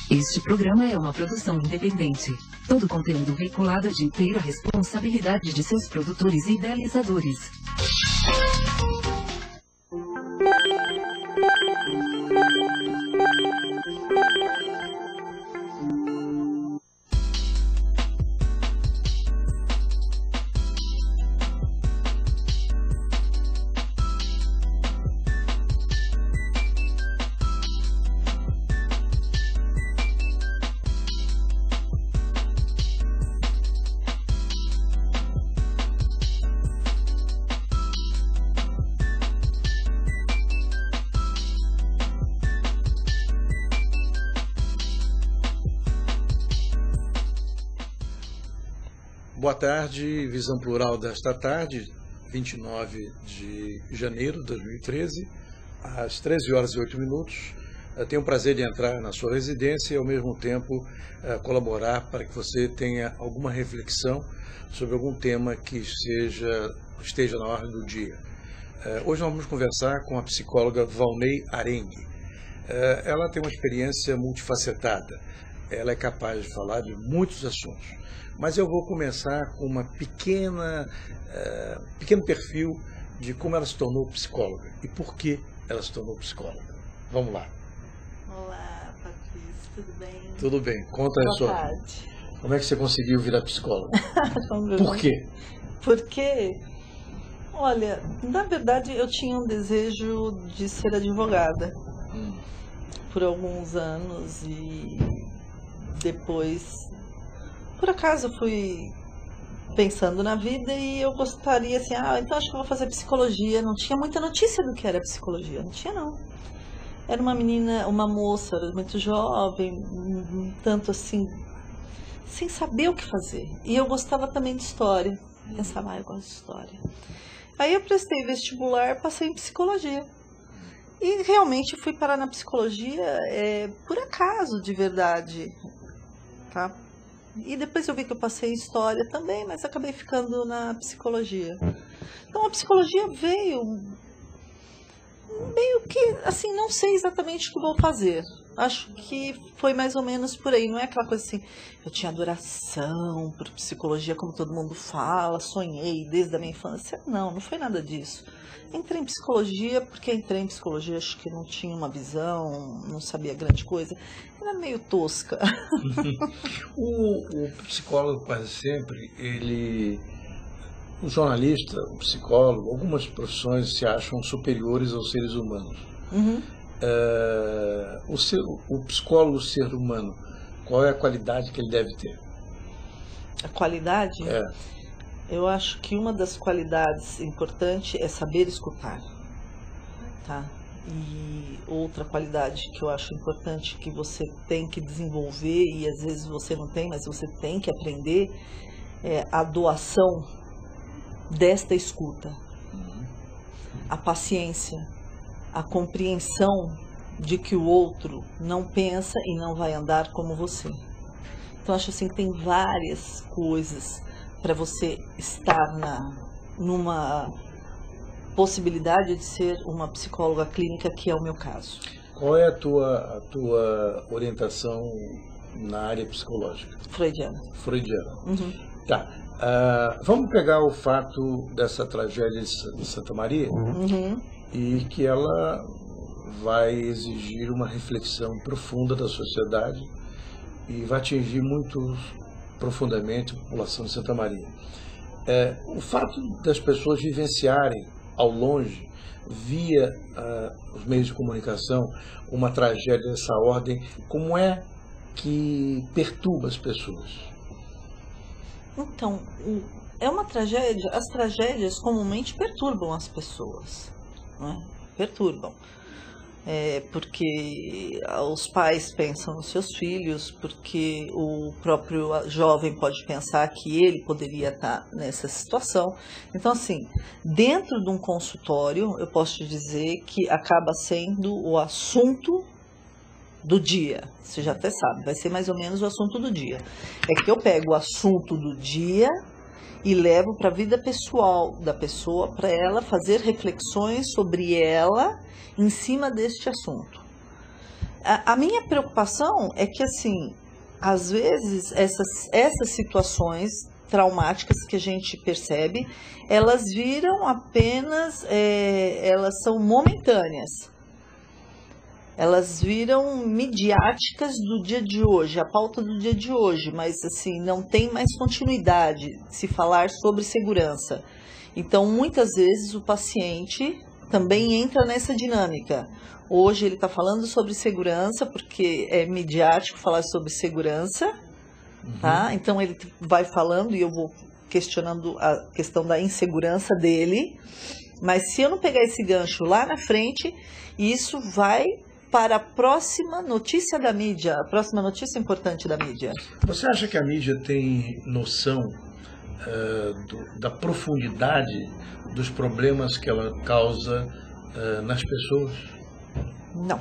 Este programa é uma produção independente. Todo conteúdo veiculado é de inteira responsabilidade de seus produtores e idealizadores. Boa tarde, Visão Plural desta tarde, 29 de janeiro de 2013, às 13 horas e 8 minutos. Tenho o prazer de entrar na sua residência e, ao mesmo tempo, colaborar para que você tenha alguma reflexão sobre algum tema que esteja na ordem do dia. Hoje nós vamos conversar com a psicóloga Valnei Arengue. Ela tem uma experiência multifacetada. Ela é capaz de falar de muitos assuntos. Mas eu vou começar com uma pequeno perfil de como ela se tornou psicóloga e por que ela se tornou psicóloga. Vamos lá. Olá, Patrícia, tudo bem? Tudo bem. Conta a sua. Boa tarde. Como é que você conseguiu virar psicóloga? Por quê? Porque, olha, na verdade eu tinha um desejo de ser advogada por alguns anos e depois, por acaso, fui pensando na vida e eu gostaria assim, então acho que eu vou fazer psicologia. Não tinha muita notícia do que era psicologia, não tinha não. Era uma menina, uma moça, era muito jovem, tanto assim, sem saber o que fazer. E eu gostava também de história, pensava, eu gosto de história. Aí eu prestei vestibular, passei em psicologia. E realmente fui parar na psicologia por acaso, de verdade, tá? E depois eu vi que eu passei em história também, mas acabei ficando na psicologia. Então a psicologia veio meio que, assim, não sei exatamente o que vou fazer. Acho que foi mais ou menos por aí. Não é aquela coisa assim, eu tinha adoração por psicologia, como todo mundo fala, sonhei desde a minha infância. Não foi nada disso. Entrei em psicologia porque entrei em psicologia, acho que não tinha uma visão, não sabia grande coisa. Era meio tosca. O psicólogo quase sempre, o jornalista, o psicólogo, algumas profissões se acham superiores aos seres humanos. Uhum. O psicólogo ser humano, qual é a qualidade que ele deve ter? A qualidade? É. Eu acho que uma das qualidades importantes é saber escutar, tá? E outra qualidade que eu acho importante que você tem que desenvolver, e às vezes você não tem, mas você tem que aprender, é a doação desta escuta, a paciência, a compreensão de que o outro não pensa e não vai andar como você. Então acho assim que tem várias coisas para você estar numa possibilidade de ser uma psicóloga clínica, que é o meu caso. Qual é a tua orientação na área psicológica? Freudiana. Freudiana. Uhum. Tá. Vamos pegar o fato dessa tragédia de Santa Maria, e que ela vai exigir uma reflexão profunda da sociedade e vai atingir muito profundamente a população de Santa Maria. O fato das pessoas vivenciarem ao longe, via os meios de comunicação, uma tragédia dessa ordem, como é que perturba as pessoas? Então, é uma tragédia. As tragédias comumente perturbam as pessoas, não é? Perturbam. Porque os pais pensam nos seus filhos, porque o próprio jovem pode pensar que ele poderia estar nessa situação. Então, assim, dentro de um consultório, eu posso te dizer que acaba sendo o assunto do dia. Você já até sabe, vai ser mais ou menos o assunto do dia. É que eu pego o assunto do dia e levo para a vida pessoal da pessoa, para ela fazer reflexões sobre ela em cima deste assunto. A minha preocupação é que, assim, às vezes, essas situações traumáticas que a gente percebe, elas viram apenas, elas são momentâneas. Elas viram midiáticas do dia de hoje, a pauta do dia de hoje, mas assim, não tem mais continuidade se falar sobre segurança. Então, muitas vezes o paciente também entra nessa dinâmica. Hoje ele está falando sobre segurança, porque é midiático falar sobre segurança, tá? Então ele vai falando e eu vou questionando a questão da insegurança dele, mas se eu não pegar esse gancho lá na frente, isso vai para a próxima notícia da mídia, a próxima notícia importante da mídia. Você acha que a mídia tem noção da profundidade dos problemas que ela causa nas pessoas? Não.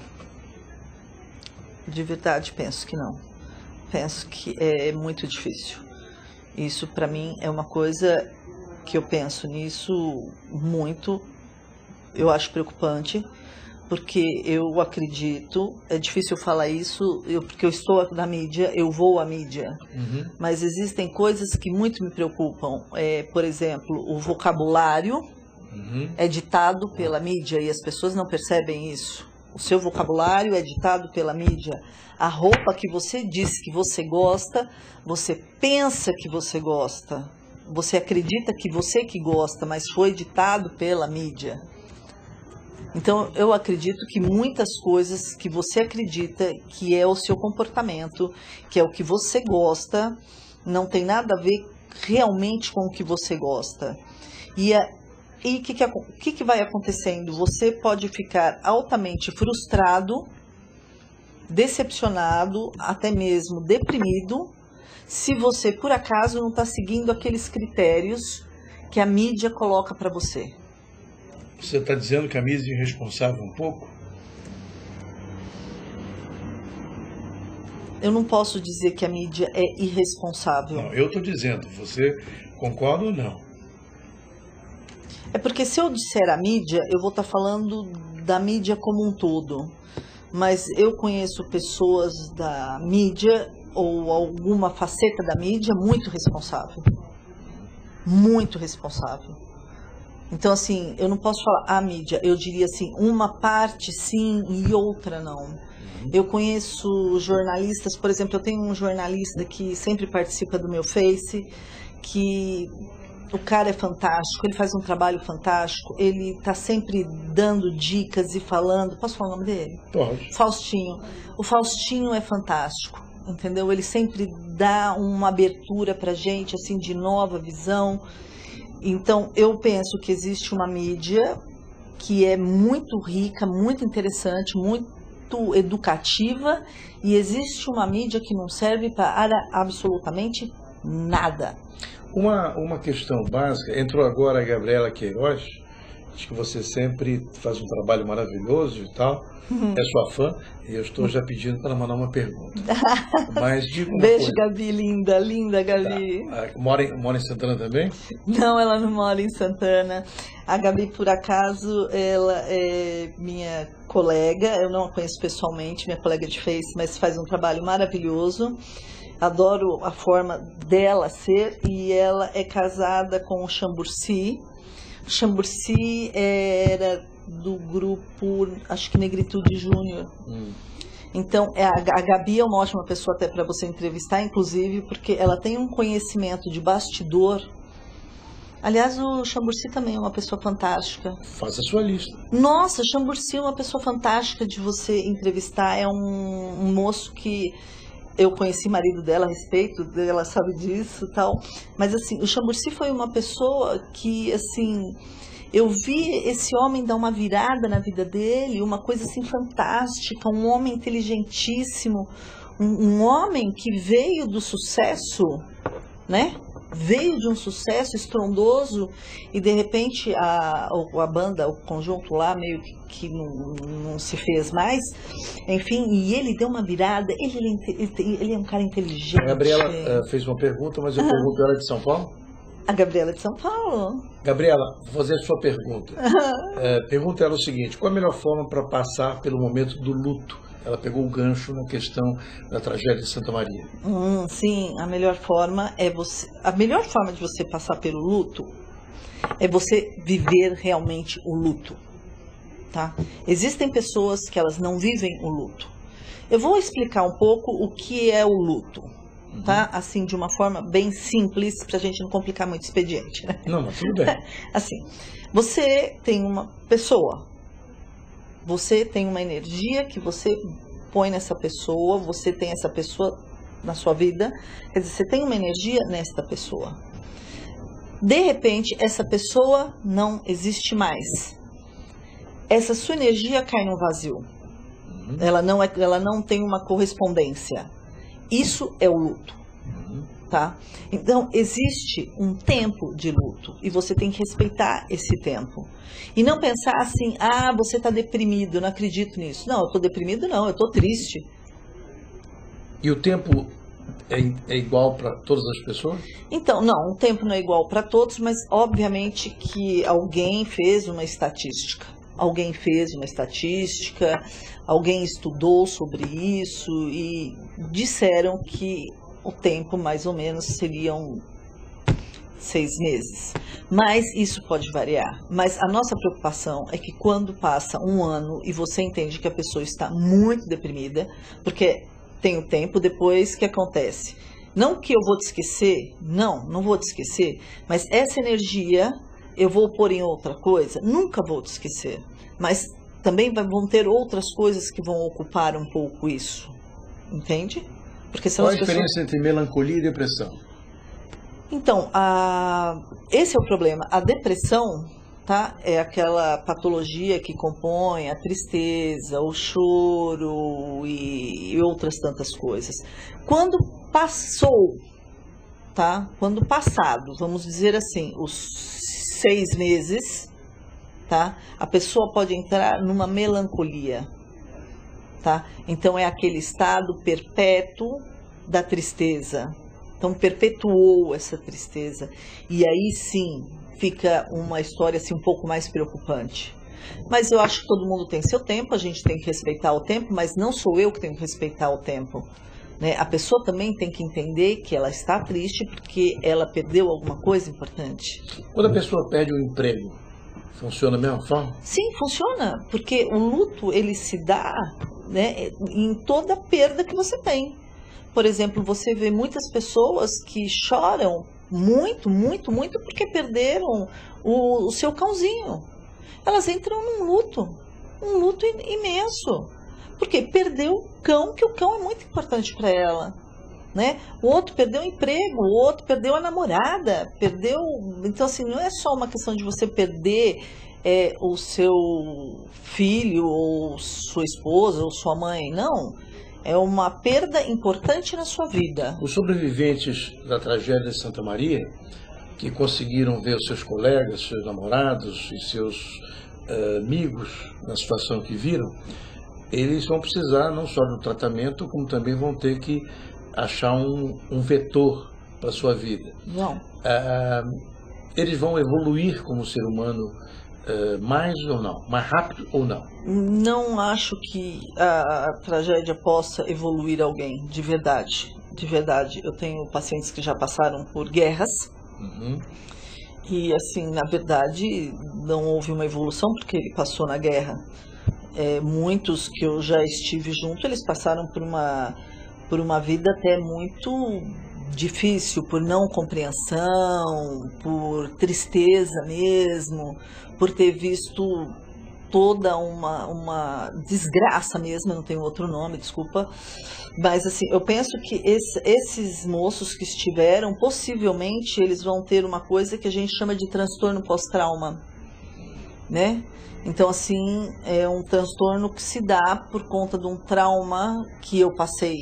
De verdade, penso que não. Penso que é muito difícil. Isso, para mim, é uma coisa que eu penso nisso muito. Eu acho preocupante, porque eu acredito, é difícil falar isso, porque eu estou na mídia, eu vou à mídia, mas existem coisas que muito me preocupam. Por exemplo, o vocabulário é ditado pela mídia e as pessoas não percebem isso. O seu vocabulário é ditado pela mídia. A roupa que você diz que você gosta, você pensa que você gosta. Você acredita que você que gosta, mas foi ditado pela mídia. Então, eu acredito que muitas coisas que você acredita que é o seu comportamento, que é o que você gosta, não tem nada a ver realmente com o que você gosta. E o que vai acontecendo? Você pode ficar altamente frustrado, decepcionado, até mesmo deprimido, se você, por acaso, não está seguindo aqueles critérios que a mídia coloca para você. Você está dizendo que a mídia é irresponsável um pouco? Eu não posso dizer que a mídia é irresponsável. Não, eu estou dizendo. Você concorda ou não? É porque se eu disser a mídia, eu vou estar falando da mídia como um todo. Mas eu conheço pessoas da mídia ou alguma faceta da mídia muito responsável. Muito responsável. Então, assim, eu não posso falar a mídia, eu diria assim, uma parte sim e outra não. Eu conheço jornalistas, por exemplo, eu tenho um jornalista que sempre participa do meu Face, que o cara é fantástico, ele faz um trabalho fantástico, ele está sempre dando dicas e falando. Posso falar o nome dele? Pode. Faustinho. O Faustinho é fantástico, entendeu? Ele sempre dá uma abertura pra gente, assim, de nova visão. Então, eu penso que existe uma mídia que é muito rica, muito interessante, muito educativa, e existe uma mídia que não serve para absolutamente nada. Uma questão básica, entrou agora a Gabriela Queiroz, acho que você sempre faz um trabalho maravilhoso e tal, é sua fã, e eu estou já pedindo para ela mandar uma pergunta. Mas diga uma Beijo, coisa. Gabi, linda, linda, Gabi. Tá. Mora em Santana também? Não, ela não mora em Santana. A Gabi, por acaso, ela é minha colega, eu não a conheço pessoalmente, minha colega de Face, mas faz um trabalho maravilhoso. Adoro a forma dela ser, e ela é casada com o Chamburci. O Chamburci era do grupo, acho que Negritude Júnior. Então, a Gabi é uma ótima pessoa até para você entrevistar, inclusive, porque ela tem um conhecimento de bastidor. Aliás, o Chamburci também é uma pessoa fantástica. Faça a sua lista. Nossa, o Chamburci é uma pessoa fantástica de você entrevistar. É um moço que eu conheci, marido dela, a respeito dela, sabe disso e tal. Mas, assim, o Chamburci foi uma pessoa que, assim, eu vi esse homem dar uma virada na vida dele, uma coisa, assim, fantástica, um homem inteligentíssimo, um homem que veio do sucesso, né? Veio de um sucesso estrondoso e, de repente, a banda, o conjunto lá, meio que não se fez mais. Enfim, e ele deu uma virada. Ele é um cara inteligente. A Gabriela fez uma pergunta, mas eu pergunto, ela é de São Paulo? A Gabriela é de São Paulo. Gabriela, vou fazer a sua pergunta. Pergunta ela o seguinte: qual a melhor forma para passar pelo momento do luto ela pegou o gancho na questão da tragédia de Santa Maria. Sim, a melhor forma de você passar pelo luto é você viver realmente o luto, tá? Existem pessoas que elas não vivem o luto. Eu vou explicar um pouco o que é o luto, tá? Assim, de uma forma bem simples, pra gente não complicar muito o expediente, né? Não, mas tudo bem. Assim, você tem uma pessoa, você tem uma energia que você põe nessa pessoa, você tem essa pessoa na sua vida, quer dizer, você tem uma energia nesta pessoa. De repente, essa pessoa não existe mais. Essa sua energia cai no vazio. Ela não tem uma correspondência. Isso é o luto, tá? Então, existe um tempo de luto e você tem que respeitar esse tempo. E não pensar assim, você está deprimido, eu não acredito nisso. Não, eu estou deprimido não, eu estou triste. E o tempo é igual para todas as pessoas? Então, não, o tempo não é igual para todos, mas obviamente que alguém fez uma estatística. Alguém fez uma estatística, alguém estudou sobre isso e disseram que o tempo mais ou menos seriam 6 meses. Mas isso pode variar. Mas a nossa preocupação é que quando passa um ano e você entende que a pessoa está muito deprimida, porque tem o tempo, depois o que acontece? Não que eu vou te esquecer, não vou te esquecer, mas essa energia eu vou pôr em outra coisa, nunca vou te esquecer. Mas também vão ter outras coisas que vão ocupar um pouco isso, entende? Porque são Qual a diferença entre melancolia e depressão? Então, esse é o problema. A depressão, tá, é aquela patologia que compõe a tristeza, o choro e outras tantas coisas. Quando passou, tá? Quando passado, vamos dizer assim, os 6 meses, tá? A pessoa pode entrar numa melancolia, tá? Então é aquele estado perpétuo da tristeza. Então perpetuou essa tristeza. E aí sim fica uma história assim um pouco mais preocupante. Mas eu acho que todo mundo tem seu tempo, a gente tem que respeitar o tempo, mas não sou eu que tenho que respeitar o tempo, né? A pessoa também tem que entender que ela está triste porque ela perdeu alguma coisa importante. Quando a pessoa perde o emprego, funciona da mesma forma? Sim, funciona, porque o luto ele se dá, né, em toda perda que você tem. Por exemplo, você vê muitas pessoas que choram muito porque perderam o seu cãozinho. Elas entram num luto, um luto imenso, porque perdeu o cão, que o cão é muito importante para ela, né? O outro perdeu o emprego, o outro perdeu a namorada, perdeu... Então, assim, não é só uma questão de você perder o seu filho, ou sua esposa, ou sua mãe, não. É uma perda importante na sua vida. Os sobreviventes da tragédia de Santa Maria, que conseguiram ver os seus colegas, seus namorados e seus amigos na situação que viram, eles vão precisar não só do tratamento, como também vão ter que achar um vetor para a sua vida. Não. Eles vão evoluir como ser humano mais ou não? Mais rápido ou não? Não acho que a tragédia possa evoluir alguém, de verdade. De verdade. Eu tenho pacientes que já passaram por guerras. E, assim, na verdade, não houve uma evolução porque ele passou na guerra. Muitos que eu já estive junto, eles passaram por uma vida até muito difícil, por não compreensão, por tristeza mesmo, por ter visto toda uma desgraça mesmo, eu não tenho outro nome, desculpa. Mas assim, eu penso que esses moços que estiveram, possivelmente eles vão ter uma coisa que a gente chama de transtorno pós-trauma, né? Então, assim, é um transtorno que se dá por conta de um trauma que eu passei.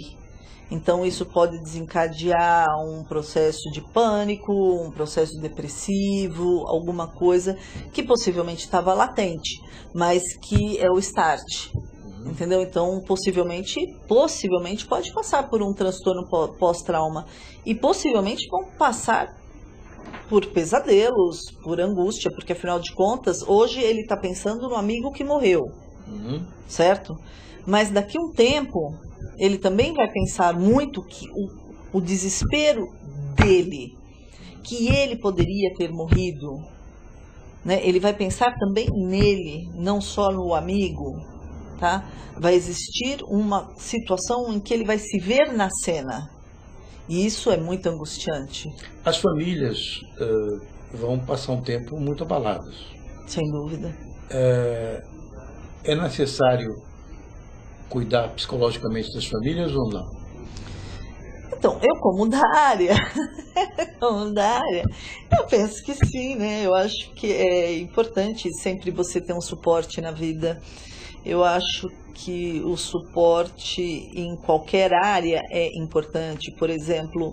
Então, isso pode desencadear um processo de pânico, um processo depressivo, alguma coisa que possivelmente estava latente, mas que é o start, entendeu? Então, possivelmente pode passar por um transtorno pós-trauma e possivelmente vão passar por pesadelos, por angústia, porque afinal de contas, hoje ele está pensando no amigo que morreu. certo? Mas daqui a um tempo, ele também vai pensar muito que o desespero dele, que ele poderia ter morrido, né? Ele vai pensar também nele, não só no amigo, tá? Vai existir uma situação em que ele vai se ver na cena. E isso é muito angustiante. As famílias vão passar um tempo muito abaladas. Sem dúvida. É necessário cuidar psicologicamente das famílias ou não? Então, eu como da área, eu penso que sim, né? Eu acho que é importante sempre você ter um suporte na vida. Eu acho que o suporte em qualquer área é importante. Por exemplo,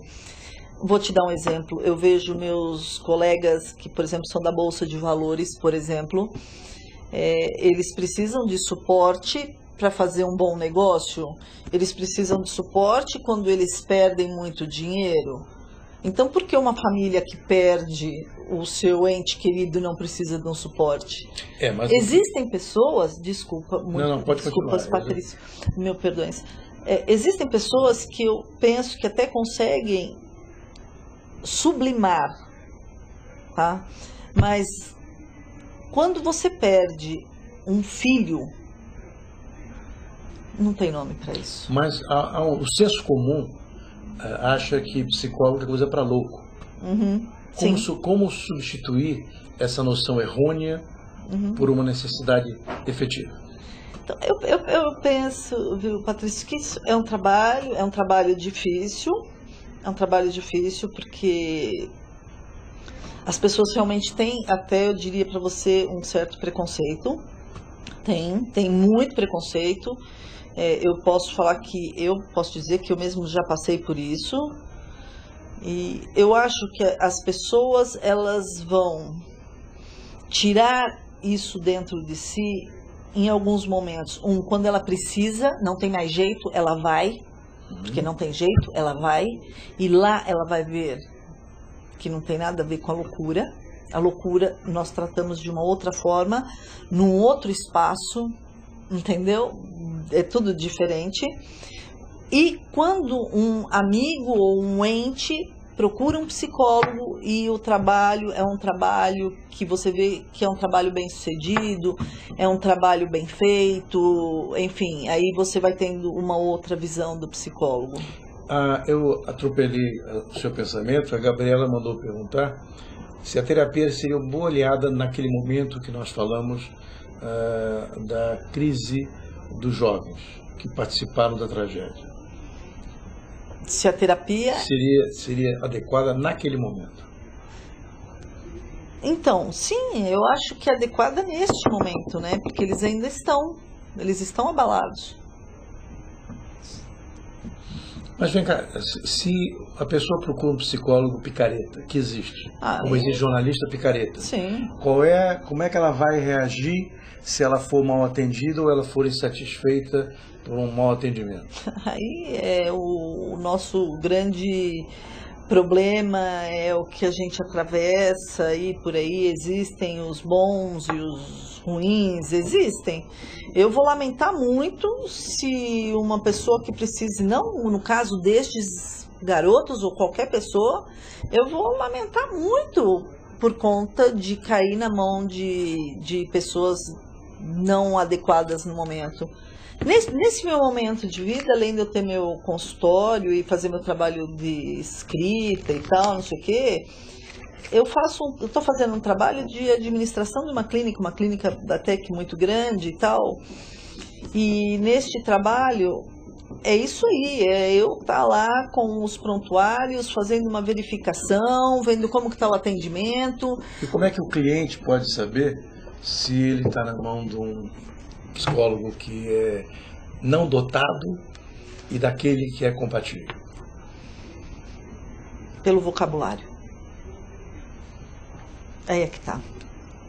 vou te dar um exemplo. Eu vejo meus colegas que, por exemplo, são da Bolsa de Valores, por exemplo, eles precisam de suporte para fazer um bom negócio, eles precisam de suporte quando eles perdem muito dinheiro. Então, por que uma família que perde o seu ente querido não precisa de um suporte? Mas existem pessoas, desculpa, pode desculpas, continuar. Patrícia, meu perdões. Existem pessoas que eu penso que até conseguem sublimar, tá? Mas quando você perde um filho, não tem nome para isso. Mas o senso comum acha que psicólogo é coisa para louco. Como substituir essa noção errônea por uma necessidade efetiva? Então, eu penso, viu, Patrícia, que isso é um trabalho difícil. É um trabalho difícil porque as pessoas realmente têm, até eu diria para você, um certo preconceito. Tem muito preconceito. Eu posso dizer que eu mesmo já passei por isso. E eu acho que as pessoas, elas vão tirar isso dentro de si em alguns momentos. Quando ela precisa, não tem mais jeito, ela vai. Porque não tem jeito, ela vai. E lá ela vai ver que não tem nada a ver com a loucura. A loucura nós tratamos de uma outra forma, num outro espaço, entendeu? É tudo diferente. E quando um amigo ou um ente procura um psicólogo e o trabalho é um trabalho que você vê que é um trabalho bem sucedido, é um trabalho bem feito, enfim, aí você vai tendo uma outra visão do psicólogo. Eu atropelei o seu pensamento. A Gabriela mandou perguntar se a terapia seria uma boa aliada naquele momento que nós falamos da crise dos jovens que participaram da tragédia. Se a terapia seria adequada naquele momento. Então, sim, eu acho que é adequada neste momento, né? Porque eles ainda estão abalados. Mas vem cá, se a pessoa procura um psicólogo picareta, que existe, como existe jornalista picareta, sim. Como é que ela vai reagir se ela for mal atendida ou ela for insatisfeita por um mau atendimento? Aí é o nosso grande problema, é o que a gente atravessa, e por aí existem os bons e os ruins, existem. Eu vou lamentar muito se uma pessoa que precise, não no caso destes garotos ou qualquer pessoa, eu vou lamentar muito por conta de cair na mão de pessoas não adequadas no momento. Nesse meu momento de vida, além de eu ter meu consultório e fazer meu trabalho de escrita e tal, não sei o quê, eu estou fazendo um trabalho de administração de uma clínica até que muito grande e tal. E neste trabalho, é isso aí, é eu estar lá com os prontuários, fazendo uma verificação, vendo como que está o atendimento. E como é que o cliente pode saber se ele está na mão de um psicólogo que é não dotado e daquele que é compatível? Pelo vocabulário. Aí é que tá.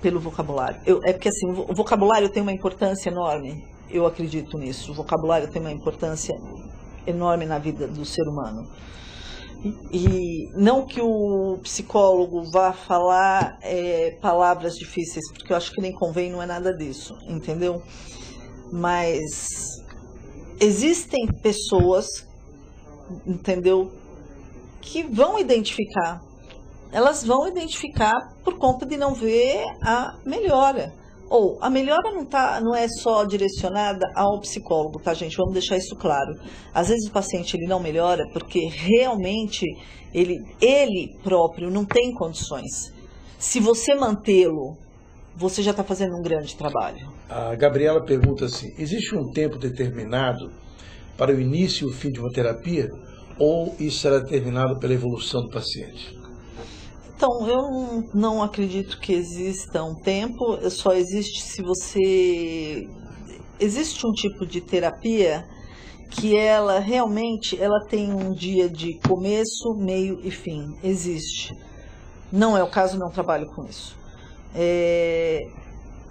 Pelo vocabulário. É porque assim, o vocabulário tem uma importância enorme. Eu acredito nisso. O vocabulário tem uma importância enorme na vida do ser humano. E não que o psicólogo vá falar palavras difíceis, porque eu acho que nem convém, não é nada disso, entendeu? Mas existem pessoas, entendeu, que vão identificar. Elas vão identificar por conta de não ver a melhora. Ou a melhora não é só direcionada ao psicólogo, tá, gente? Vamos deixar isso claro. Às vezes o paciente ele não melhora porque realmente ele próprio não tem condições. Se você mantê-lo, você já está fazendo um grande trabalho. A Gabriela pergunta assim, existe um tempo determinado para o início e o fim de uma terapia? Ou isso será determinado pela evolução do paciente? Então, eu não acredito que exista um tempo, só existe se você... Existe um tipo de terapia que ela realmente tem um dia de começo, meio e fim. Existe. Não é o caso, não trabalho com isso.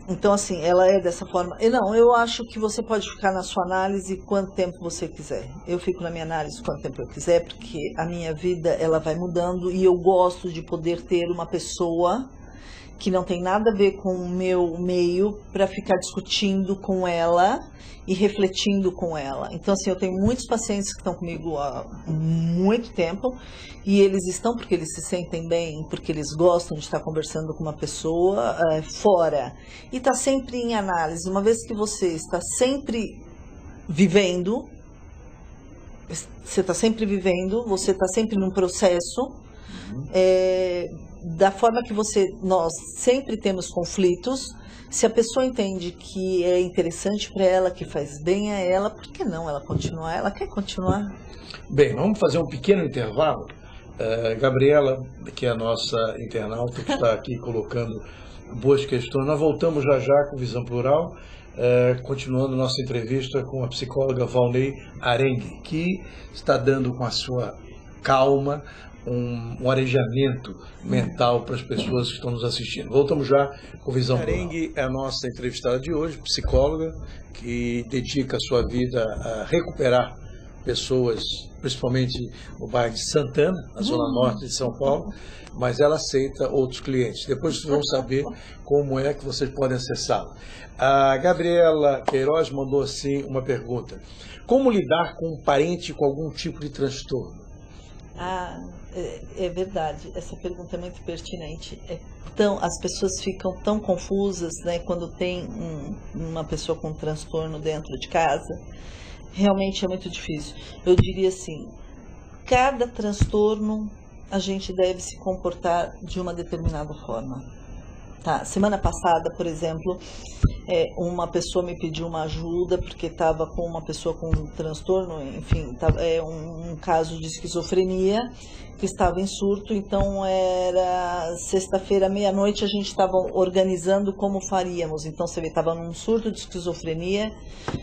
Então, assim, ela é dessa forma. Não, eu acho que você pode ficar na sua análise quanto tempo você quiser. Eu fico na minha análise quanto tempo eu quiser, porque a minha vida, ela vai mudando e eu gosto de poder ter uma pessoa que não tem nada a ver com o meu meio para ficar discutindo com ela e refletindo com ela. Então, assim, eu tenho muitos pacientes que estão comigo há muito tempo e eles estão porque eles se sentem bem, porque eles gostam de estar conversando com uma pessoa fora. E está sempre em análise. Uma vez que você está sempre vivendo, você está sempre num processo, da forma que nós sempre temos conflitos. Se a pessoa entende que é interessante para ela, que faz bem a ela, por que não ela continuar? Ela quer continuar. Bem, vamos fazer um pequeno intervalo. Gabriela, que é a nossa internauta, que está aqui colocando boas questões. Nós voltamos já com Visão Plural, continuando nossa entrevista com a psicóloga Valnei Arengue, que está dando com a sua calma um arejamento mental para as pessoas que estão nos assistindo. Voltamos já com Visão Plural. Arengue é a nossa entrevistada de hoje, psicóloga, que dedica a sua vida a recuperar pessoas, principalmente no bairro de Santana, na zona norte de São Paulo, mas ela aceita outros clientes. Depois vocês vão saber como é que vocês podem acessá-la. A Gabriela Queiroz mandou assim uma pergunta: como lidar com um parente com algum tipo de transtorno? É verdade, essa pergunta é muito pertinente. As pessoas ficam tão confusas, né, quando tem uma pessoa com transtorno dentro de casa. Realmente é muito difícil. Eu diria assim, cada transtorno a gente deve se comportar de uma determinada forma. Tá? Semana passada, por exemplo, uma pessoa me pediu uma ajuda porque estava com uma pessoa com um transtorno, enfim, um caso de esquizofrenia que estava em surto. Então era sexta-feira, meia-noite, a gente estava organizando como faríamos. Então você vê, estava num surto de esquizofrenia,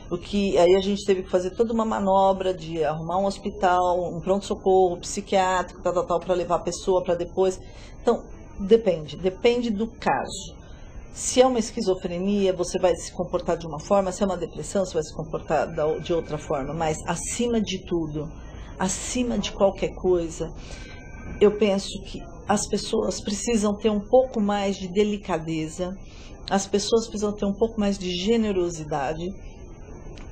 aí a gente teve que fazer toda uma manobra de arrumar um hospital, um pronto-socorro psiquiátrico, tal, para levar a pessoa para depois. Então, depende do caso. Se é uma esquizofrenia, você vai se comportar de uma forma, se é uma depressão, você vai se comportar de outra forma. Mas, acima de tudo, acima de qualquer coisa, eu penso que as pessoas precisam ter um pouco mais de delicadeza, as pessoas precisam ter um pouco mais de generosidade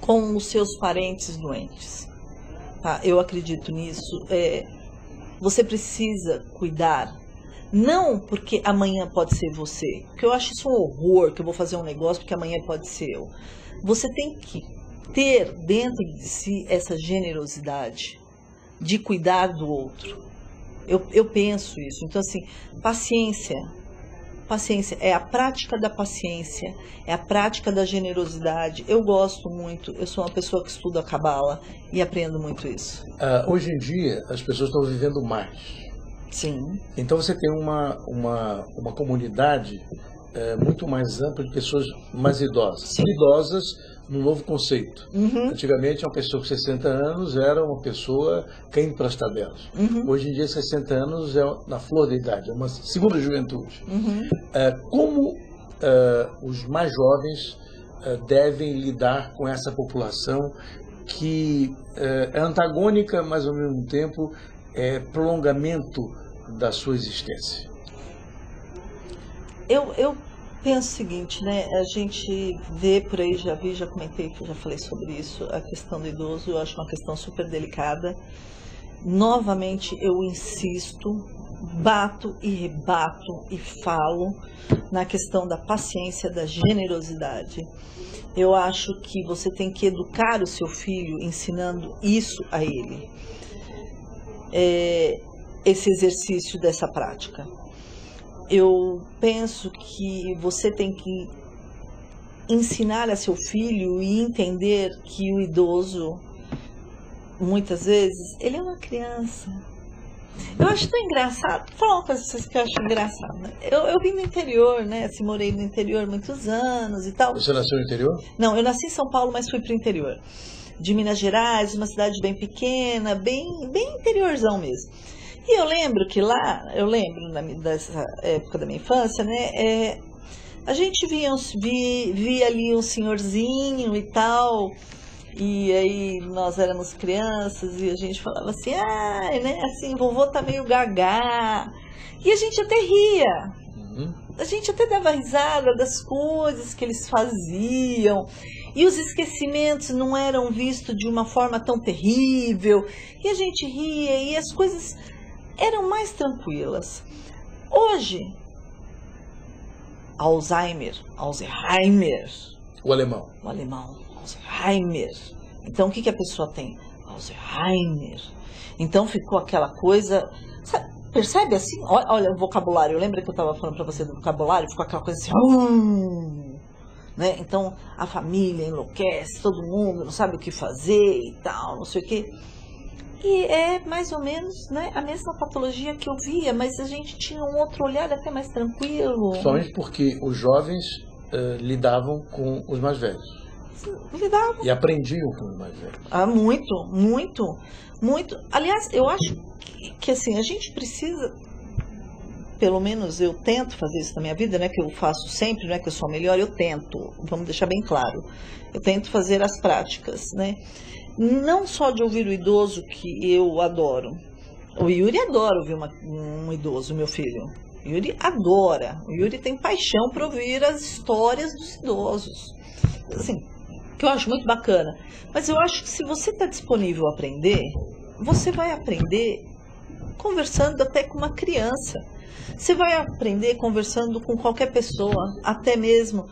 com os seus parentes doentes. Tá? Eu acredito nisso. Você precisa cuidar. Não porque amanhã pode ser você, porque eu acho isso um horror, que eu vou fazer um negócio porque amanhã pode ser eu. Você tem que ter dentro de si essa generosidade de cuidar do outro. Eu penso isso. Então, assim, paciência. Paciência é a prática da paciência, é a prática da generosidade. Eu gosto muito, eu sou uma pessoa que estuda a Cabala e aprendo muito isso. Hoje em dia, as pessoas estão vivendo mais. Sim. Então você tem uma comunidade muito mais ampla de pessoas mais idosas. Sim. Idosas num novo conceito. Uhum. Antigamente, uma pessoa com 60 anos era uma pessoa caindo para as tabelas. Uhum. Hoje em dia, 60 anos é na flor da idade, é uma segunda juventude. Uhum. Como os mais jovens devem lidar com essa população que é antagônica, mas ao mesmo tempo é prolongamento da sua existência? penso o seguinte, né? A gente vê por aí, já comentei, já falei sobre isso, a questão do idoso, eu acho uma questão super delicada. Novamente, eu insisto, bato e rebato e falo na questão da paciência, da generosidade. Eu acho que você tem que educar o seu filho ensinando isso a ele. Esse exercício dessa prática. Eu penso que você tem que ensinar a seu filho e entender que o idoso, muitas vezes, ele é uma criança. Eu acho tão engraçado. Vou falar uma coisa pra vocês que eu acho engraçada. Eu vim no interior, né? Assim, morei no interior muitos anos e tal. Você nasceu no interior? Não, eu nasci em São Paulo, mas fui pro interior. De Minas Gerais, uma cidade bem pequena, bem interiorzão mesmo. E eu lembro que lá, dessa época da minha infância, né? A gente via ali um senhorzinho e tal. E aí nós éramos crianças e a gente falava assim, né, assim, vovô tá meio gagá. E a gente até ria. A gente até dava risada das coisas que eles faziam. E os esquecimentos não eram vistos de uma forma tão terrível. E a gente ria e as coisas eram mais tranquilas. Hoje, Alzheimer. O alemão. Alzheimer. Então, o que a pessoa tem? Alzheimer. Então, ficou aquela coisa... Sabe, percebe assim? Olha o vocabulário. Lembra que eu estava falando para você do vocabulário? Ficou aquela coisa assim... né? Então, a família enlouquece, todo mundo não sabe o que fazer e tal, não sei o quê. E é mais ou menos, né, a mesma patologia que eu via, mas a gente tinha um outro olhar até mais tranquilo. Somente porque os jovens lidavam com os mais velhos. Lidavam. E aprendiam com os mais velhos. Muito. Aliás, eu acho que assim, a gente precisa, pelo menos eu tento fazer isso na minha vida, né, que eu faço sempre, não é que eu sou melhor, eu tento, vamos deixar bem claro. Eu tento fazer as práticas, né? Não só de ouvir o idoso, que eu adoro. O Yuri adora ouvir um idoso, meu filho. O Yuri adora. O Yuri tem paixão por ouvir as histórias dos idosos. Assim, que eu acho muito bacana. Mas eu acho que se você está disponível a aprender, você vai aprender conversando até com uma criança. Você vai aprender conversando com qualquer pessoa, até mesmo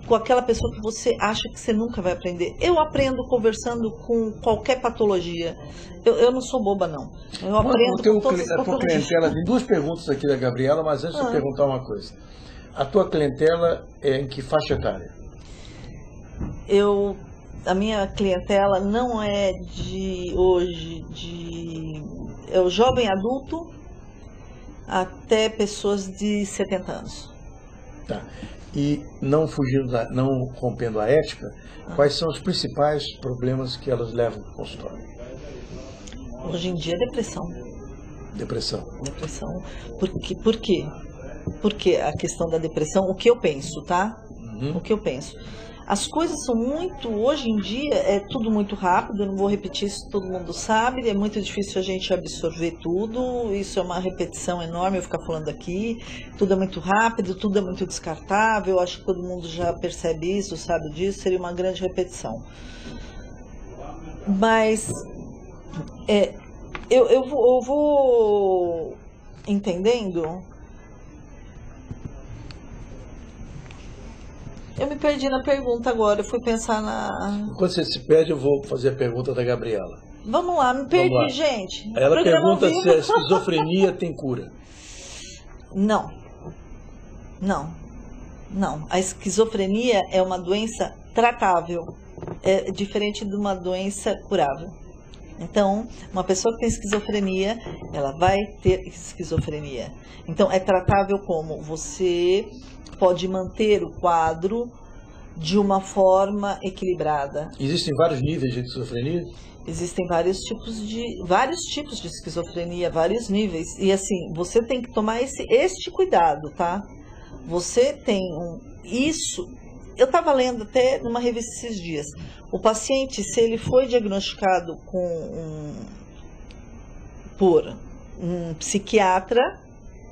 com aquela pessoa que você acha que você nunca vai aprender. Eu aprendo conversando com qualquer patologia. Eu não sou boba, não. Eu aprendo com todas as patologias. A tua clientela, tem duas perguntas aqui da Gabriela, mas antes de eu perguntar uma coisa. A tua clientela é em que faixa etária? A minha clientela não é de hoje, é o jovem adulto até pessoas de 70 anos. Tá. E não rompendo a ética, quais são os principais problemas que elas levam para o consultório? Hoje em dia, depressão. Depressão. Por quê? Porque a questão da depressão, o que eu penso, tá? O que eu penso. As coisas são hoje em dia é tudo muito rápido, eu não vou repetir isso, todo mundo sabe, é muito difícil a gente absorver tudo, isso é uma repetição enorme, eu ficar falando aqui, tudo é muito rápido, tudo é muito descartável, acho que todo mundo já percebe isso, sabe disso, seria uma grande repetição. Mas eu vou entendendo. Eu me perdi na pergunta agora, eu fui pensar na... Quando você se perde, eu vou fazer a pergunta da Gabriela. Vamos lá, me perdi, gente. Ela pergunta se a esquizofrenia tem cura. Não. A esquizofrenia é uma doença tratável, é diferente de uma doença curável. Então, uma pessoa que tem esquizofrenia, ela vai ter esquizofrenia. Então, é tratável como? Você pode manter o quadro de uma forma equilibrada. Existem vários níveis de esquizofrenia? Existem vários tipos de esquizofrenia, vários níveis. E assim, você tem que tomar este cuidado, tá? Você tem isso... Eu estava lendo até numa revista esses dias. O paciente, se ele foi diagnosticado por um psiquiatra,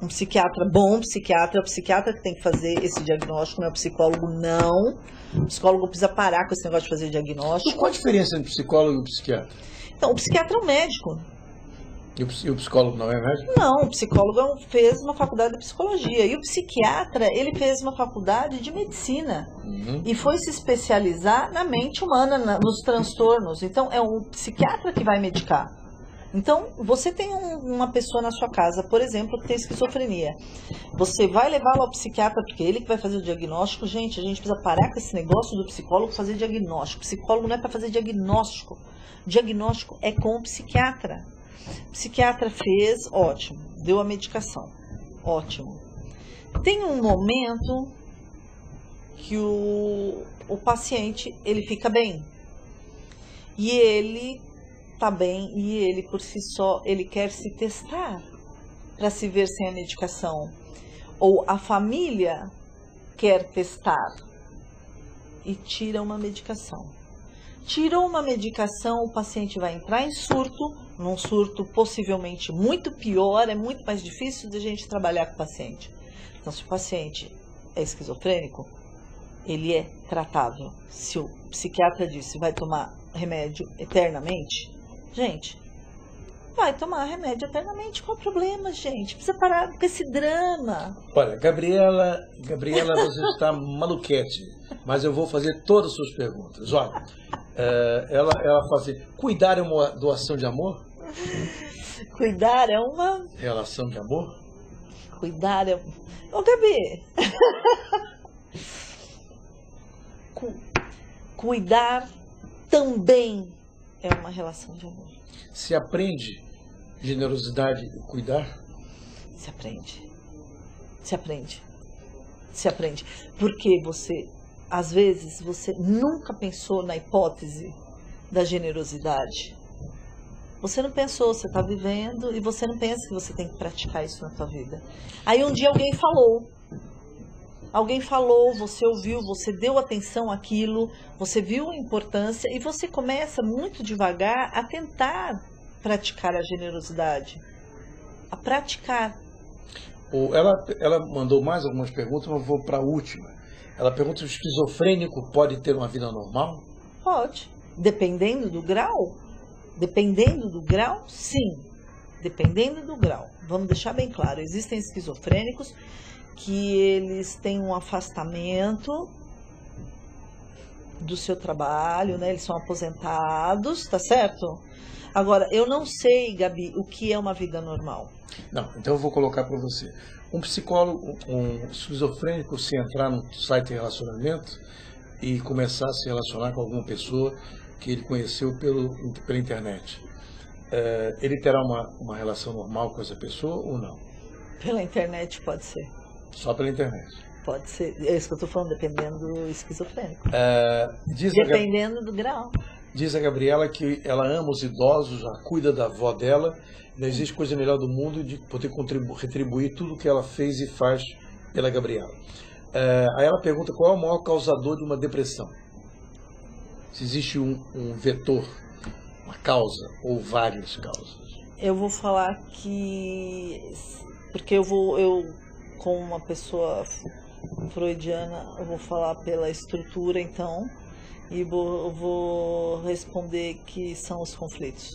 Um psiquiatra bom, é o psiquiatra que tem que fazer esse diagnóstico, não é o psicólogo, não. O psicólogo precisa parar com esse negócio de fazer diagnóstico. E qual a diferença entre o psicólogo e o psiquiatra? Então, o psiquiatra é um médico. E o psicólogo não é médico? Não, o psicólogo fez uma faculdade de psicologia. E o psiquiatra, ele fez uma faculdade de medicina. E foi se especializar na mente humana, nos transtornos. Então, é um psiquiatra que vai medicar. Então, você tem uma pessoa na sua casa, por exemplo, que tem esquizofrenia. Você vai levá-lo ao psiquiatra, porque é ele que vai fazer o diagnóstico. Gente, a gente precisa parar com esse negócio do psicólogo fazer diagnóstico. Psicólogo não é para fazer diagnóstico. Diagnóstico é com o psiquiatra. O psiquiatra fez, ótimo, deu a medicação, ótimo. Tem um momento que o paciente, ele fica bem. E ele tá bem, e ele por si só, ele quer se testar para se ver sem a medicação. Ou a família quer testar e tira uma medicação. Tirou uma medicação, o paciente vai entrar em surto, num surto possivelmente muito pior, é muito mais difícil de a gente trabalhar com o paciente. Então, se o paciente é esquizofrênico, ele é tratável. Se o psiquiatra disse vai tomar remédio eternamente, gente, vai tomar remédio eternamente. Qual o problema, gente? Precisa parar com esse drama. Olha, Gabriela, você está maluquete, mas eu vou fazer todas as suas perguntas. Olha, ela fala assim, cuidar é uma doação de amor? Cuidar é uma... relação de amor? Cuidar é... Ô, Gabi! Cuidar também é uma relação de amor. Se aprende generosidade e cuidar? Se aprende. Se aprende. Se aprende. Porque você, às vezes, você nunca pensou na hipótese da generosidade. Você não pensou, você está vivendo e você não pensa que você tem que praticar isso na sua vida. Aí um dia alguém falou, você ouviu, você deu atenção àquilo, você viu a importância e você começa muito devagar a tentar praticar a generosidade. A praticar. Ela mandou mais algumas perguntas, mas eu vou para a última. Ela pergunta se o esquizofrênico pode ter uma vida normal? Pode. Dependendo do grau? Dependendo do grau, sim. Dependendo do grau. Vamos deixar bem claro, existem esquizofrênicos que eles têm um afastamento do seu trabalho, né? Eles são aposentados, tá certo? Agora, eu não sei, Gabi, o que é uma vida normal. Não, então eu vou colocar para você. Um psicólogo, um esquizofrênico, se entrar num site de relacionamento e começar a se relacionar com alguma pessoa que ele conheceu pela internet, ele terá uma relação normal com essa pessoa ou não? Pela internet pode ser. Só pela internet? Pode ser. É isso que eu estou falando, dependendo do esquizofrênico. Dependendo do grau. Diz a Gabriela que ela ama os idosos, já cuida da avó dela. Não existe coisa melhor do mundo de poder retribuir tudo o que ela fez e faz pela Gabriela. Aí ela pergunta qual é o maior causador de uma depressão. Se existe um vetor, uma causa ou várias causas. Eu vou falar que... Porque eu como uma pessoa freudiana, eu vou falar pela estrutura, então, e vou responder que são os conflitos.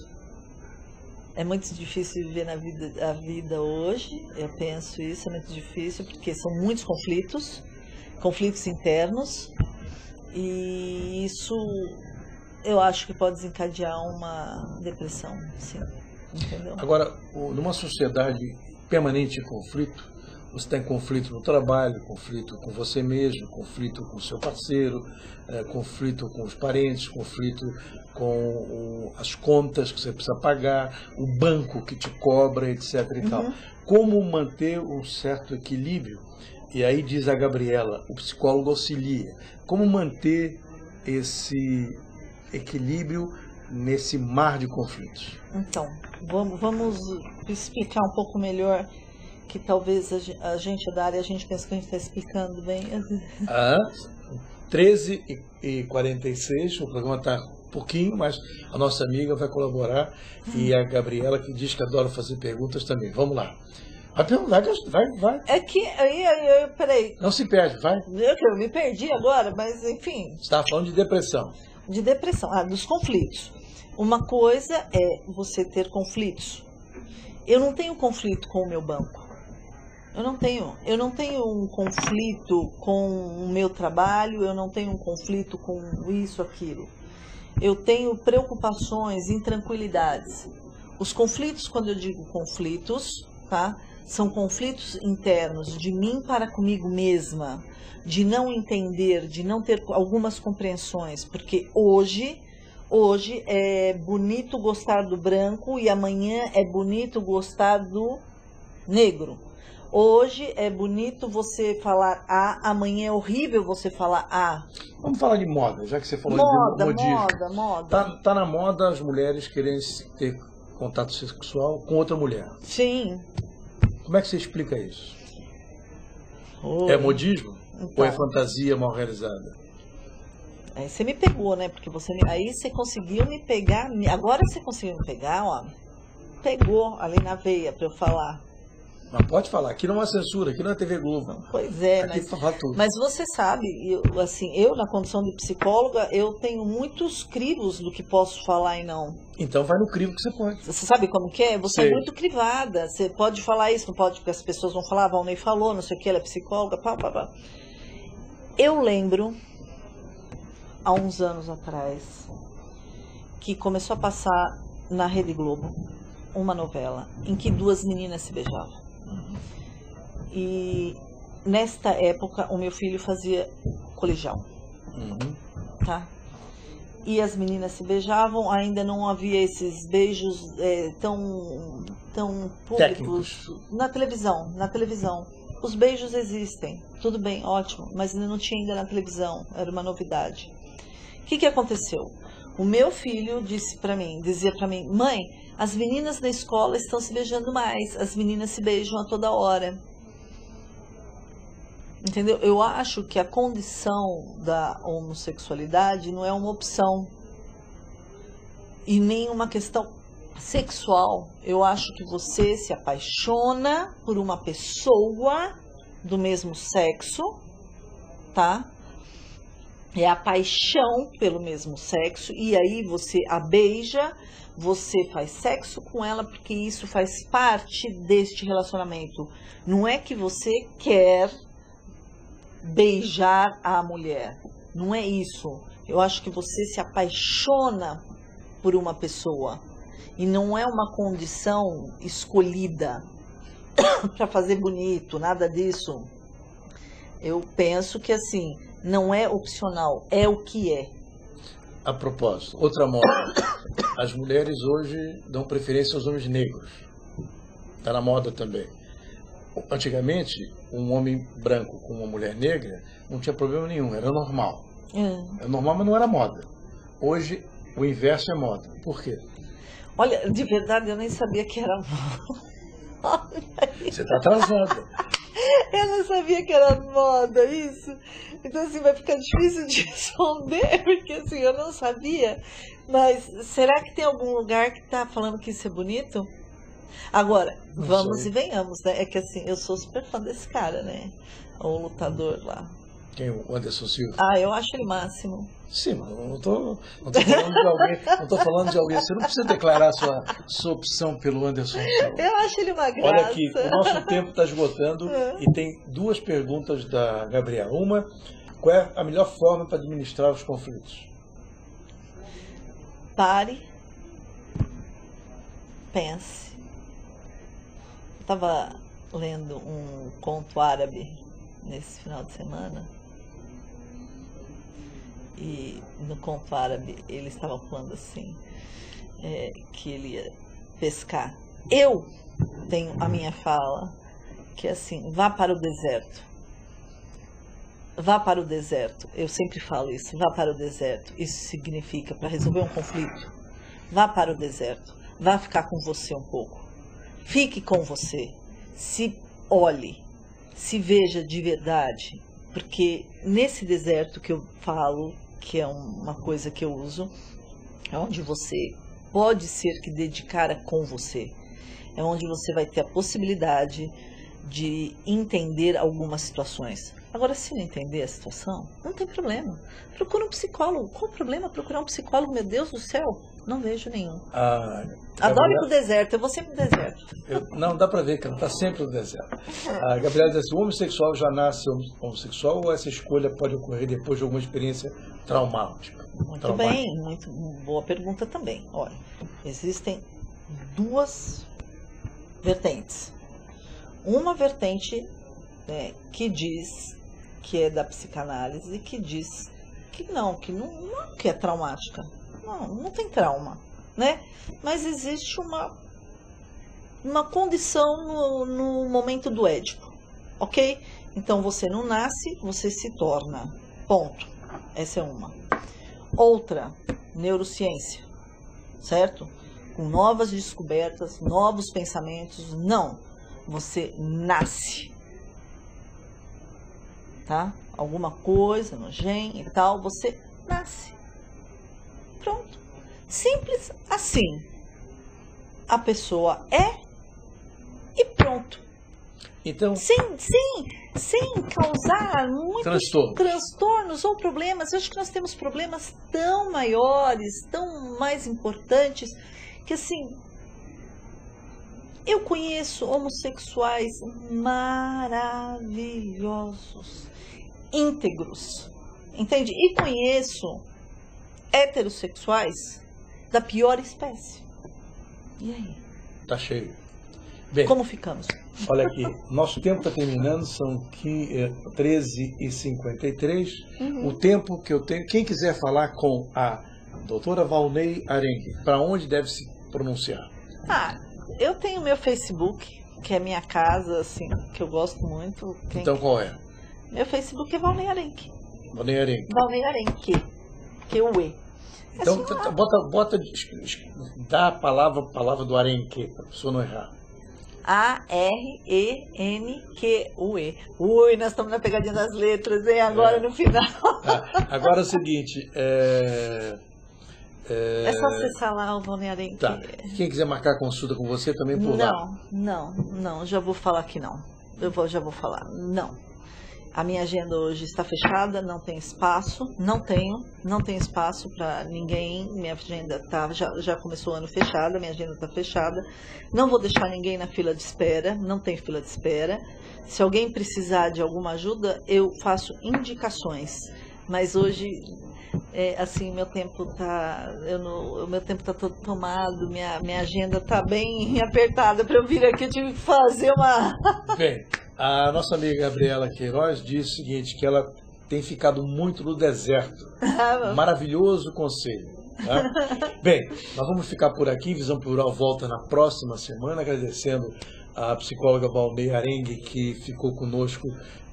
É muito difícil viver a vida hoje, eu penso isso, é muito difícil, porque são muitos conflitos internos, e isso eu acho que pode desencadear uma depressão, sim, entendeu? Agora, numa sociedade permanente de conflito, você tem conflito no trabalho, conflito com você mesmo, conflito com o seu parceiro, conflito com os parentes, conflito com as contas que você precisa pagar, o banco que te cobra, etc. e tal. Como manter um certo equilíbrio? E aí diz a Gabriela, o psicólogo auxilia. Como manter esse equilíbrio nesse mar de conflitos? Então, vamos explicar um pouco melhor, que talvez a gente da área, a gente pensa que a gente está explicando bem. 13h46, o programa está um pouquinho, mas a nossa amiga vai colaborar, e a Gabriela, que diz que adora fazer perguntas também. Vamos lá. Vai. É que, peraí, Não se perde, vai. eu me perdi agora, mas enfim. Você estava falando de depressão. De depressão, dos conflitos. Uma coisa é você ter conflitos. Eu não tenho conflito com o meu banco. Eu não tenho um conflito com o meu trabalho, eu não tenho um conflito com isso, aquilo. Eu tenho preocupações, intranquilidades. Os conflitos, quando eu digo conflitos, tá? São conflitos internos de mim para comigo mesma, de não entender, de não ter algumas compreensões, porque hoje é bonito gostar do branco e amanhã é bonito gostar do negro. Hoje é bonito você falar A, amanhã é horrível você falar A. Vamos falar de moda, já que você falou de modismo. Moda. Tá na moda as mulheres quererem ter contato sexual com outra mulher. Sim. Como é que você explica isso? Oi. É modismo? Então. Ou é fantasia mal realizada? Aí você me pegou, né? Porque aí você conseguiu me pegar. Agora você conseguiu me pegar, ó. Pegou ali na veia para eu falar. Mas pode falar, aqui não há censura, aqui não é TV Globo. Pois é, aqui fala tudo. Mas você sabe, eu na condição de psicóloga, eu tenho muitos crivos do que posso falar e não. Então vai no crivo que você pode. Você sabe como que é? Você Sei. é muito crivada, você pode falar isso, não pode, porque as pessoas vão falar, a Valnei falou, não sei o que, ela é psicóloga, pá. Eu lembro, há uns anos atrás, que começou a passar na Rede Globo uma novela em que duas meninas se beijavam. E nesta época o meu filho fazia colegial, tá? E as meninas se beijavam, ainda não havia esses beijos tão públicos. Técnicos. Na televisão. Os beijos existem, tudo bem, ótimo, mas ainda não tinha ainda na televisão, era uma novidade. O que aconteceu? O meu filho dizia pra mim, mãe, as meninas na escola estão se beijando mais, as meninas se beijam a toda hora. Entendeu? Eu acho que a condição da homossexualidade não é uma opção e nem uma questão sexual. Eu acho que você se apaixona por uma pessoa do mesmo sexo, tá? É a paixão pelo mesmo sexo, e aí você a beija, você faz sexo com ela, porque isso faz parte deste relacionamento. Não é que você quer beijar a mulher, não é isso. Eu acho que você se apaixona por uma pessoa, e não é uma condição escolhida para fazer bonito, nada disso. Eu penso que assim, não é opcional, é o que é. A propósito, outra moda. As mulheres hoje dão preferência aos homens negros. Está na moda também. Antigamente, um homem branco com uma mulher negra não tinha problema nenhum, era normal. Era normal, mas não era moda. Hoje, o inverso é moda. Por quê? Olha, de verdade, eu nem sabia que era moda. Você está atrasada. Eu não sabia que era moda isso. Então assim, vai ficar difícil de responder, porque assim, eu não sabia. Mas será que tem algum lugar que tá falando que isso é bonito? Agora, Não vamos sei. e venhamos, né? É que assim, eu sou super fã desse cara, né? O lutador lá. Quem? O Anderson Silva? Eu acho ele máximo. Sim, mas eu não tô falando de alguém. Não estou falando de alguém. Você não precisa declarar sua opção pelo Anderson Silva. Eu acho ele uma graça. Olha aqui, o nosso tempo está esgotando e tem duas perguntas da Gabriela. Uma, qual é a melhor forma para administrar os conflitos? Pare. Pense. Eu estava lendo um conto árabe nesse final de semana. E no conto árabe eles estavam falando assim, que ele ia pescar. Eu tenho a minha fala, que é assim, vá para o deserto. Vá para o deserto. Eu sempre falo isso, vá para o deserto. Isso significa, para resolver um conflito, vá para o deserto. Vá ficar com você um pouco. Fique com você. Se olhe, se veja de verdade. Porque nesse deserto que eu falo, que é uma coisa que eu uso, é onde você pode ser que dedicara com você. é onde você vai ter a possibilidade de entender algumas situações. Agora, se não entender a situação, não tem problema. Procura um psicólogo. Qual o problema procurar um psicólogo? Meu Deus do céu, não vejo nenhum. Adoro ir pro deserto, eu vou sempre pro deserto. Não, dá pra ver que ela está sempre no deserto. A Gabriela diz assim, o homossexual já nasce homossexual ou essa escolha pode ocorrer depois de alguma experiência traumática? Muito bem, muito boa pergunta também. Olha, existem duas vertentes. Uma vertente que diz que é da psicanálise e que diz que não que é traumática. Não tem trauma, né? Mas existe uma condição no momento do Édipo, ok? Então você não nasce, você se torna. Ponto. Essa é uma. Outra, neurociência, certo? Com novas descobertas, novos pensamentos. Não, você nasce. Tá? Alguma coisa no gene e tal, você nasce. Pronto. Simples assim. A pessoa é e pronto. Então, sem causar muitos transtornos ou problemas. Eu acho que nós temos problemas tão maiores, tão mais importantes, que assim, eu conheço homossexuais maravilhosos, íntegros, entende? E conheço heterossexuais da pior espécie. E aí? Tá cheio. Bem, como ficamos? Olha aqui, nosso tempo está terminando, são 13h53. O tempo que eu tenho, quem quiser falar com a doutora Valnei Arengue, para onde deve se pronunciar? Eu tenho meu Facebook, que é minha casa, assim, que eu gosto muito. Então qual é? Meu Facebook é Valnei Arengue. Valnei Arengue. Valnei Arengue, que é o E. Então, dá a palavra do Arenque, para a pessoa não errar. A-R-E-N-Q-U-E. Ui, nós estamos na pegadinha das letras, hein? Agora no final. Agora é o seguinte, é só acessar lá o Valnei Arengue. Tá. Quem quiser marcar consulta com você também por lá. Não, já vou falar que não. Já vou falar, não. A minha agenda hoje está fechada, não tem espaço, não tenho espaço para ninguém. Minha agenda já começou o ano fechada, minha agenda está fechada. Não vou deixar ninguém na fila de espera, não tem fila de espera. Se alguém precisar de alguma ajuda, eu faço indicações. Mas hoje, assim, meu tempo está todo tomado, minha agenda está bem apertada para eu vir aqui. Eu tive que fazer uma... Bem, a nossa amiga Gabriela Queiroz disse o seguinte, que ela tem ficado muito no deserto. Maravilhoso conselho. Tá? Bem, nós vamos ficar por aqui. Visão Plural volta na próxima semana, agradecendo a psicóloga Valnei Arengue, que ficou conosco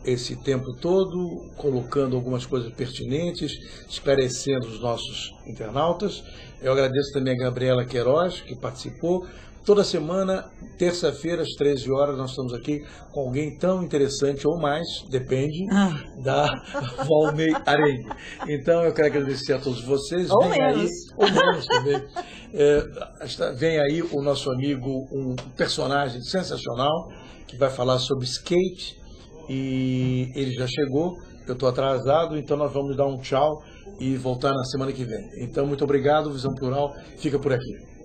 esse tempo todo, colocando algumas coisas pertinentes, esclarecendo os nossos internautas. Eu agradeço também a Gabriela Queiroz, que participou. Toda semana, terça-feira, às 13 horas, nós estamos aqui com alguém tão interessante ou mais, depende, da Valnei Arengue. Então, eu quero agradecer a todos vocês. Ou menos. Ou menos também. Vem aí o nosso amigo, um personagem sensacional, que vai falar sobre skate, e ele já chegou, eu estou atrasado, então nós vamos dar um tchau e voltar na semana que vem. Então, muito obrigado, Visão Plural, fica por aqui.